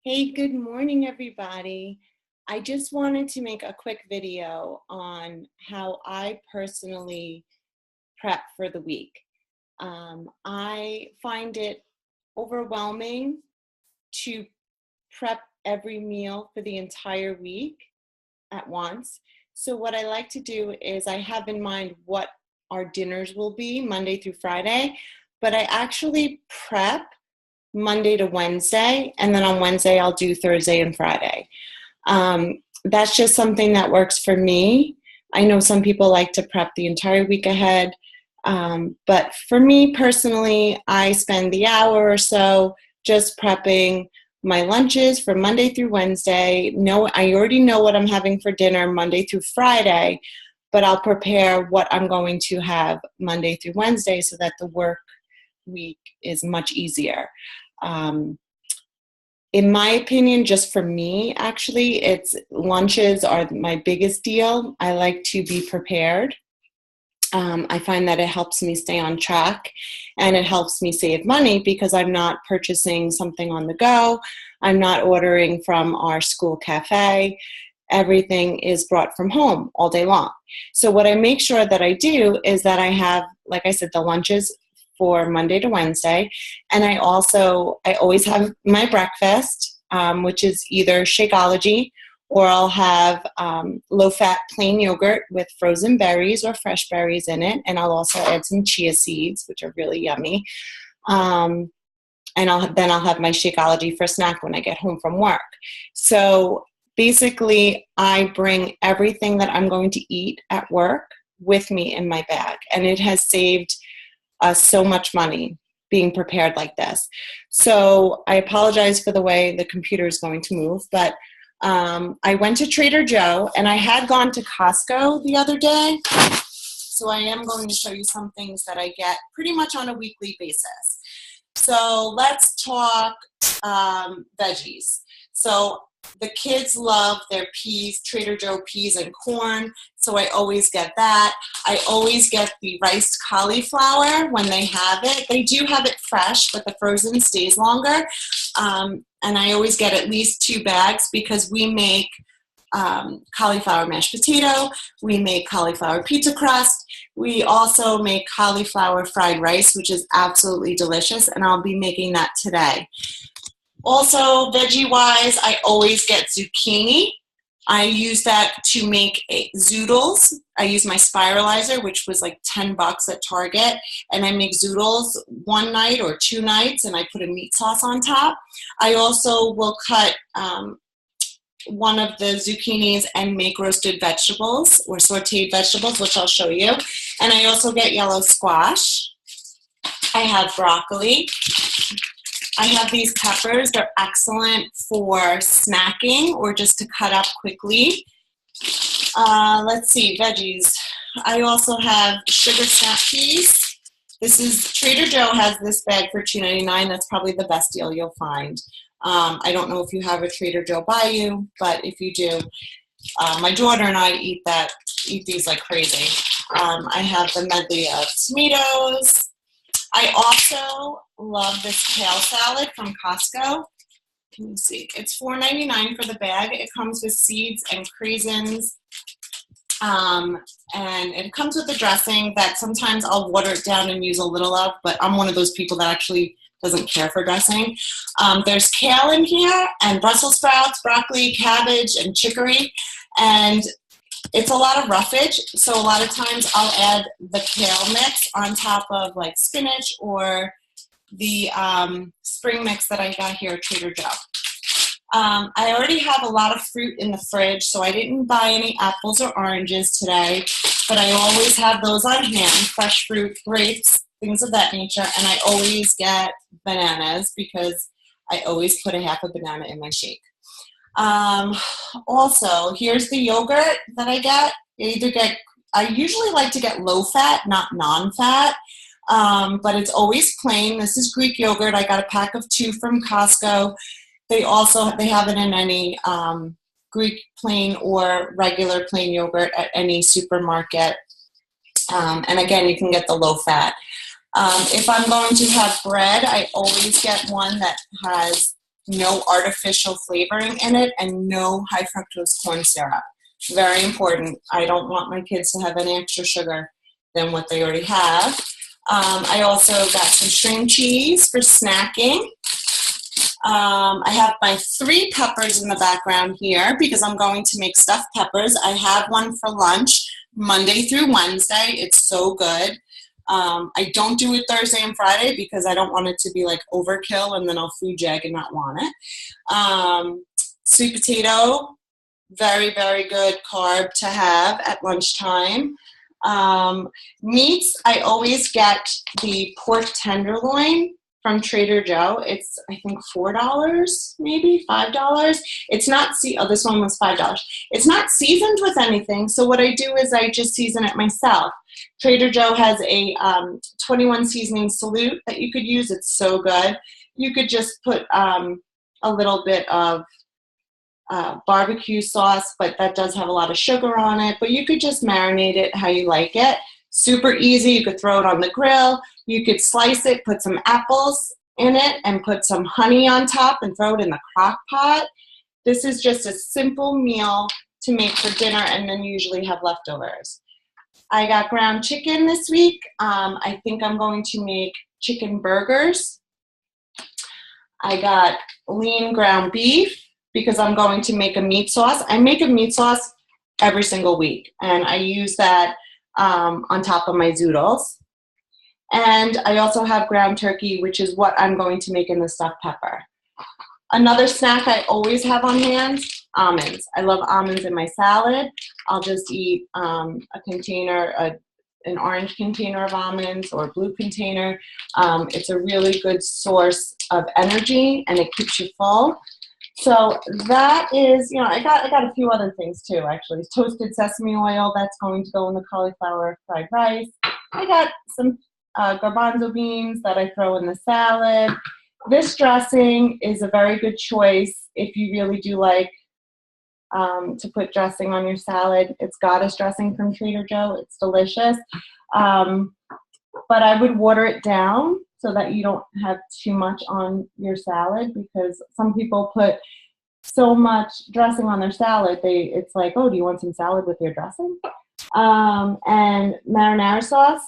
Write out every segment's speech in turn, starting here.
Hey, good morning, everybody. I just wanted to make a quick video on how I personally prep for the week. I find it overwhelming to prep every meal for the entire week at once. So what I like to do is I have in mind what our dinners will be Monday through Friday, but I actually prep Monday to Wednesday, and then on Wednesday I'll do Thursday and Friday. That's just something that works for me. I know some people like to prep the entire week ahead, but for me personally, I spend the hour or so just prepping my lunches for Monday through Wednesday. No, I already know what I'm having for dinner Monday through Friday, but I'll prepare what I'm going to have Monday through Wednesday so that the work week is much easier. In my opinion, just for me, actually, it's lunches are my biggest deal. I like to be prepared. I find that it helps me stay on track and it helps me save money because I'm not purchasing something on the go. I'm not ordering from our school cafe. Everything is brought from home all day long. So what I make sure that I do is that I have, like I said, the lunches for Monday to Wednesday. And I always have my breakfast, which is either Shakeology or I'll have low-fat plain yogurt with frozen berries or fresh berries in it. And I'll also add some chia seeds, which are really yummy. And then I'll have my Shakeology for snack when I get home from work. So basically, I bring everything that I'm going to eat at work with me in my bag. And it has saved so much money being prepared like this. So I apologize for the way the computer is going to move, but I went to Trader Joe and I had gone to Costco the other day. So I am going to show you some things that I get pretty much on a weekly basis. So let's talk veggies. So the kids love their peas, Trader Joe peas and corn, so I always get that. I always get the riced cauliflower when they have it. They do have it fresh, but the frozen stays longer. And I always get at least 2 bags because we make cauliflower mashed potato, we make cauliflower pizza crust, we also make cauliflower fried rice, which is absolutely delicious, and I'll be making that today. Also, veggie-wise, I always get zucchini. I use that to make zoodles. I use my spiralizer, which was like $10 at Target, and I make zoodles one night or 2 nights, and I put a meat sauce on top. I also will cut one of the zucchinis and make roasted vegetables or sauteed vegetables, which I'll show you. And I also get yellow squash. I have broccoli. I have these peppers. They're excellent for snacking or just to cut up quickly. Let's see, veggies. I also have sugar snap peas. Trader Joe has this bag for $2.99. That's probably the best deal you'll find. I don't know if you have a Trader Joe by you, but if you do, my daughter and I eat these like crazy. I have the medley of tomatoes. I also love this kale salad from Costco. Let me see. It's $4.99 for the bag. It comes with seeds and craisins. And it comes with a dressing that sometimes I'll water it down and use a little of, but I'm one of those people that actually doesn't care for dressing. There's kale in here and Brussels sprouts, broccoli, cabbage, and chicory. And it's a lot of roughage, so a lot of times I'll add the kale mix on top of like spinach or the spring mix that I got here at Trader Joe. I already have a lot of fruit in the fridge, so I didn't buy any apples or oranges today, but I always have those on hand, fresh fruit, grapes, things of that nature, and I always get bananas because I always put a half a banana in my shake. Also, here's the yogurt that I get. I usually like to get low fat, not non-fat, but it's always plain. This is Greek yogurt. I got a pack of 2 from Costco. They have it in any Greek plain or regular plain yogurt at any supermarket. And again, you can get the low fat. If I'm going to have bread, I always get one that has no artificial flavoring in it, and no high fructose corn syrup. Very important. I don't want my kids to have any extra sugar than what they already have. I also got some string cheese for snacking. I have my 3 peppers in the background here because I'm going to make stuffed peppers. I have one for lunch Monday through Wednesday. It's so good. I don't do it Thursday and Friday because I don't want it to be like overkill and then I'll food jag and not want it. Sweet potato, very, very good carb to have at lunchtime. Meats, I always get the pork tenderloin from Trader Joe. It's, I think, $4, maybe $5. It's not, this one was $5. It's not seasoned with anything, so what I do is I just season it myself. Trader Joe has a 21 seasoning salute that you could use. It's so good. You could just put a little bit of barbecue sauce, but that does have a lot of sugar on it, but you could just marinate it how you like it. Super easy. You could throw it on the grill. You could slice it, put some apples in it, and put some honey on top and throw it in the crock pot. This is just a simple meal to make for dinner and then usually have leftovers. I got ground chicken this week. I think I'm going to make chicken burgers. I got lean ground beef because I'm going to make a meat sauce. I make a meat sauce every single week, and I use that on top of my zoodles. And I also have ground turkey, which is what I'm going to make in the stuffed pepper. Another snack I always have on hand, almonds. I love almonds in my salad. I'll just eat a container, an orange container of almonds or a blue container. It's a really good source of energy and it keeps you full. So that is, I got a few other things too, actually. Toasted sesame oil, that's going to go in the cauliflower fried rice. I got some garbanzo beans that I throw in the salad. This dressing is a very good choice if you really do like to put dressing on your salad. It's Goddess dressing from Trader Joe. It's delicious. But I would water it down so that you don't have too much on your salad, because some people put so much dressing on their salad, it's like, oh, do you want some salad with your dressing? And marinara sauce,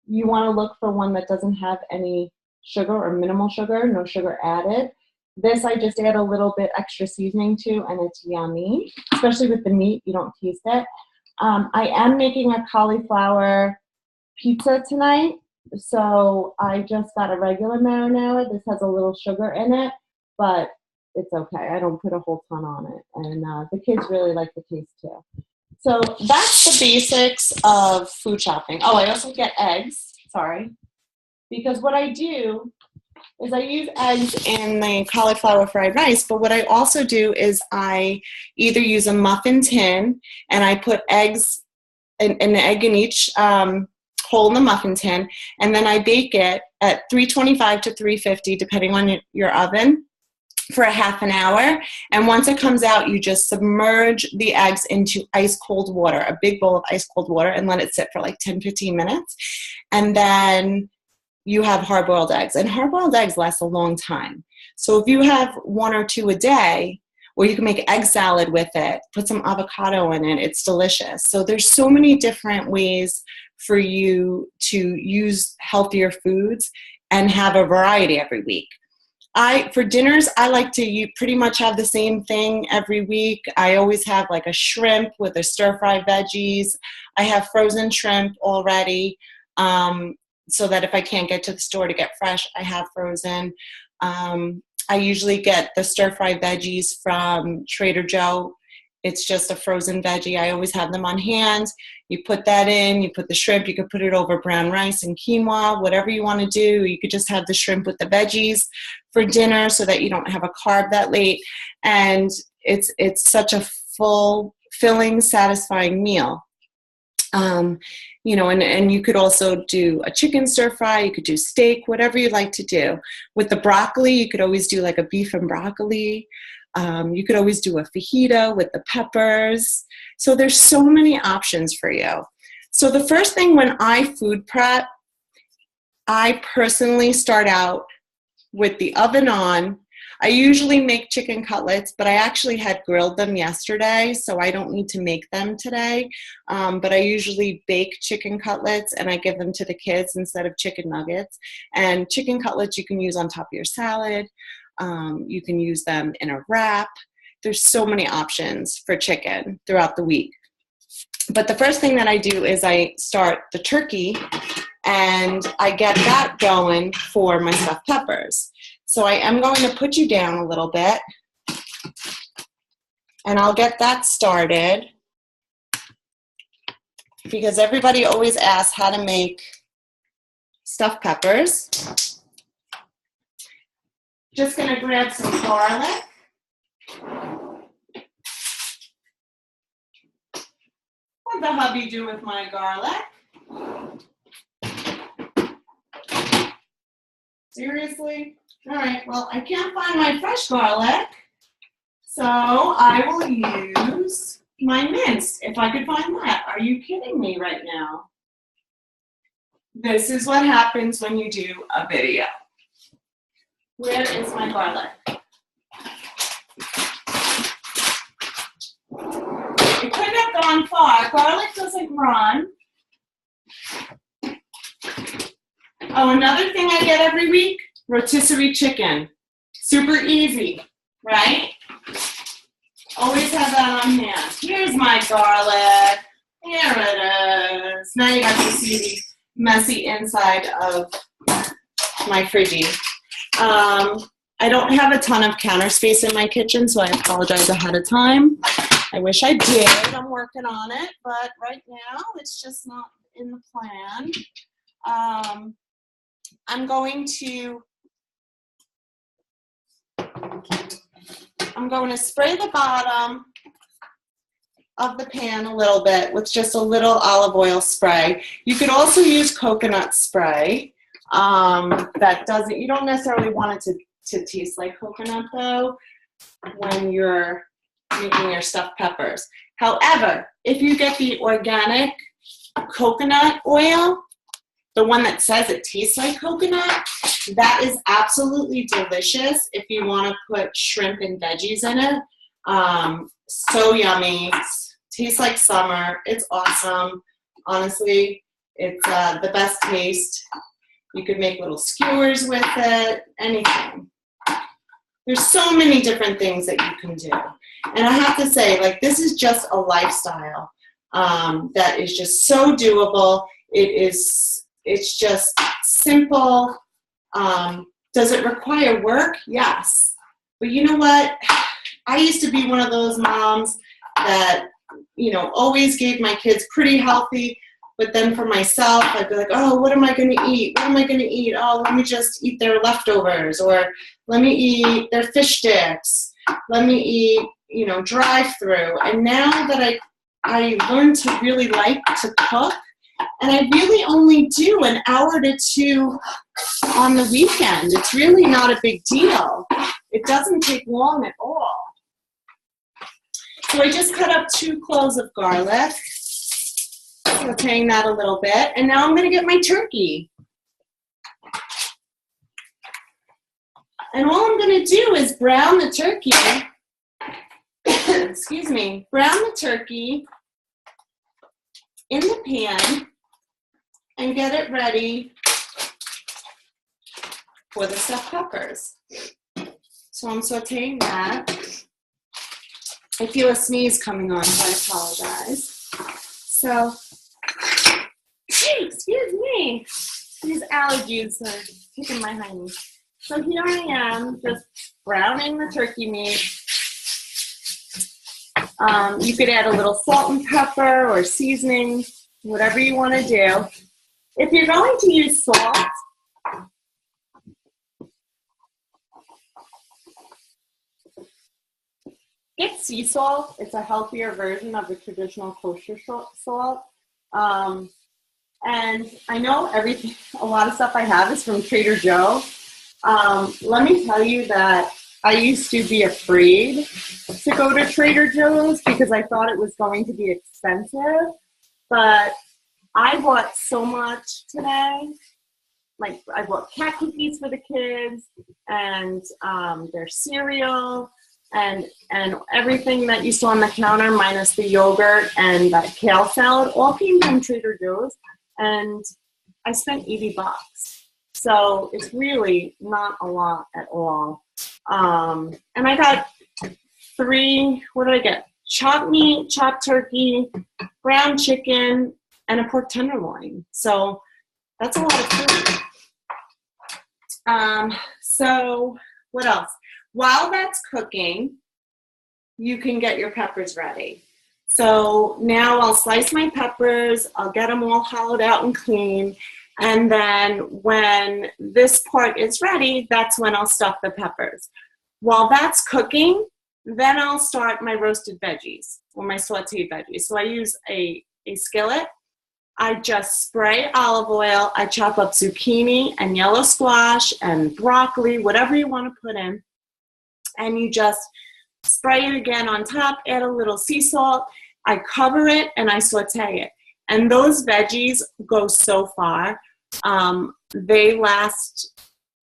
you want to look for one that doesn't have any sugar or minimal sugar, no sugar added. This I just add a little bit extra seasoning to, and it's yummy, especially with the meat. You don't taste it. I am making a cauliflower pizza tonight. So I just got a regular marinara. This has a little sugar in it, but it's okay. I don't put a whole ton on it. And the kids really like the taste too. So that's the basics of food shopping. Oh, I also get eggs. Sorry. Because what I do is I use eggs in the cauliflower fried rice, but what I also do is I either use a muffin tin and I put eggs, an egg in each hole in the muffin tin, and then I bake it at 325 to 350, depending on your oven, for a half an hour. And once it comes out, you just submerge the eggs into ice cold water, a big bowl of ice cold water, and let it sit for like 10, 15 minutes. And then you have hard-boiled eggs. And hard-boiled eggs last a long time. So if you have 1 or 2 a day, or you can make egg salad with it, put some avocado in it, it's delicious. So there's so many different ways for you to use healthier foods and have a variety every week. For dinners, I like to pretty much have the same thing every week. I always have like a shrimp with a stir-fried veggies. I have frozen shrimp already, so that if I can't get to the store to get fresh, I have frozen. I usually get the stir-fried veggies from Trader Joe. It's just a frozen veggie. I always have them on hand. You put that in, you put the shrimp, you could put it over brown rice and quinoa, whatever you want to do. You could just have the shrimp with the veggies for dinner so that you don't have a carb that late. And it's such a full, filling, satisfying meal. And you could also do a chicken stir fry, you could do steak, whatever you like to do. With the broccoli, you could always do like a beef and broccoli. You could always do a fajita with the peppers. So there's so many options for you. So the first thing when I food prep, I personally start out with the oven on. I usually make chicken cutlets, but I actually had grilled them yesterday, so I don't need to make them today. But I usually bake chicken cutlets and I give them to the kids instead of chicken nuggets. And chicken cutlets you can use on top of your salad. You can use them in a wrap. There's so many options for chicken throughout the week. But the first thing that I do is I start the turkey and I get that going for my stuffed peppers. So I am going to put you down a little bit and I'll get that started because everybody always asks how to make stuffed peppers. Just gonna grab some garlic. What'd the hubby do with my garlic? Seriously? All right, well, I can't find my fresh garlic, so I will use my minced, if I could find that. Are you kidding me right now? This is what happens when you do a video. Where is my garlic? It couldn't have gone far. Garlic doesn't run. Oh, another thing I get every week, rotisserie chicken. Super easy, right? Always have that on hand. Here's my garlic. Here it is. Now you got to see the messy inside of my Friggy. I don't have a ton of counter space in my kitchen, so I apologize ahead of time. I wish I did. I'm working on it, but right now it's just not in the plan. I'm going to spray the bottom of the pan a little bit with just a little olive oil spray. You could also use coconut spray. That doesn't, you don't necessarily want it to taste like coconut though when you're making your stuffed peppers. However, if you get the organic coconut oil, the one that says it tastes like coconut, that is absolutely delicious if you want to put shrimp and veggies in it. So yummy. Tastes like summer. It's awesome. Honestly, it's the best taste. You could make little skewers with it, anything. There's so many different things that you can do. And I have to say, like, this is just a lifestyle that is just so doable. It's just simple. Does it require work? Yes. But you know what? I used to be one of those moms that, you know, always gave my kids pretty healthy, but then for myself, I'd be like, oh, what am I going to eat? What am I going to eat? Oh, let me just eat their leftovers, or let me eat their fish sticks. Let me eat, you know, drive-through. And now that I learned to really like to cook, and I really only do an hour to 2 on the weekend. It's really not a big deal. It doesn't take long at all. So I just cut up 2 cloves of garlic, sauteing that a little bit, and now I'm going to get my turkey. And all I'm going to do is brown the turkey, excuse me, brown the turkey in the pan and get it ready for the stuffed peppers. So I'm sauteing that. I feel a sneeze coming on, so I apologize. So, hey, excuse me. These allergies are kicking my hiney. So here I am, just browning the turkey meat. You could add a little salt and pepper or seasoning, whatever you want to do. If you're going to use salt, get sea salt. It's a healthier version of the traditional kosher salt. And I know a lot of stuff I have is from Trader Joe. Let me tell you that I used to be afraid to go to Trader Joe's because I thought it was going to be expensive. But I bought so much today. like I bought cat cookies for the kids, and their cereal, and everything that you saw on the counter minus the yogurt and that kale salad all came from Trader Joe's, and I spent $80. So it's really not a lot at all. And I got 3, what did I get? Chopped meat, chopped turkey, ground chicken, and a pork tenderloin. So that's a lot of food. So what else? While that's cooking, you can get your peppers ready. So now I'll slice my peppers, I'll get them all hollowed out and clean, and then when this part is ready, that's when I'll stuff the peppers. While that's cooking, then I'll start my roasted veggies or my sauteed veggies. So I use a skillet. I just spray olive oil. I chop up zucchini and yellow squash and broccoli, whatever you want to put in. And you just spray it again on top, add a little sea salt. I cover it and I saute it. And those veggies go so far. They last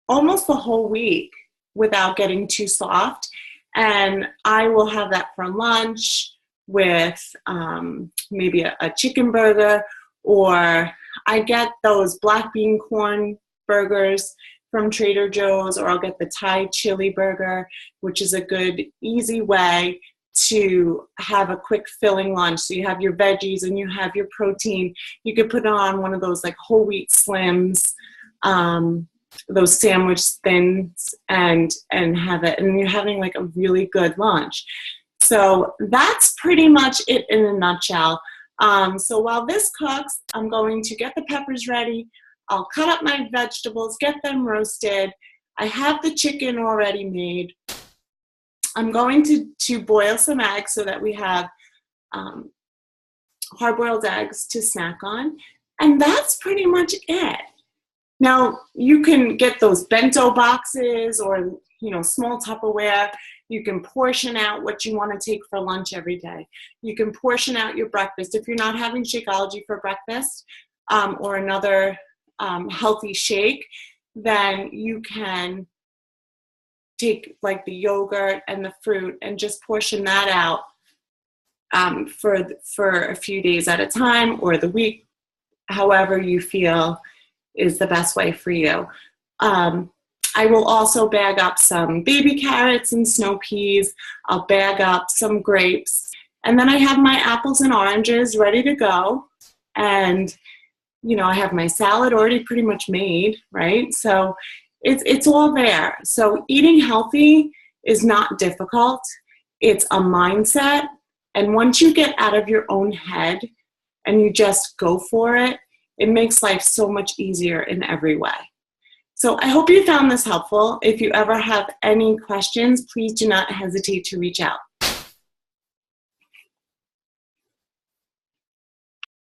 almost the whole week without getting too soft. And I will have that for lunch with maybe a chicken burger, or I get those black bean corn burgers from Trader Joe's, or I'll get the Thai chili burger, which is a good, easy way to have a quick filling lunch. So you have your veggies and you have your protein. You could put on one of those like whole wheat Slims, those sandwich thins, and have it, and you're having like a really good lunch. So that's pretty much it in a nutshell. So while this cooks, I'm going to get the peppers ready. I'll cut up my vegetables, get them roasted. I have the chicken already made. I'm going to boil some eggs so that we have hard-boiled eggs to snack on. And that's pretty much it. Now, you can get those bento boxes or, small Tupperware. You can portion out what you want to take for lunch every day. You can portion out your breakfast. If you're not having Shakeology for breakfast or another healthy shake, then you can take like the yogurt and the fruit and just portion that out for a few days at a time or the week, however you feel is the best way for you. I will also bag up some baby carrots and snow peas. I'll bag up some grapes. And then I have my apples and oranges ready to go. And, I have my salad already pretty much made, right? So it's all there. So eating healthy is not difficult. It's a mindset. And once you get out of your own head and you just go for it, it makes life so much easier in every way. So I hope you found this helpful. If you ever have any questions, please do not hesitate to reach out.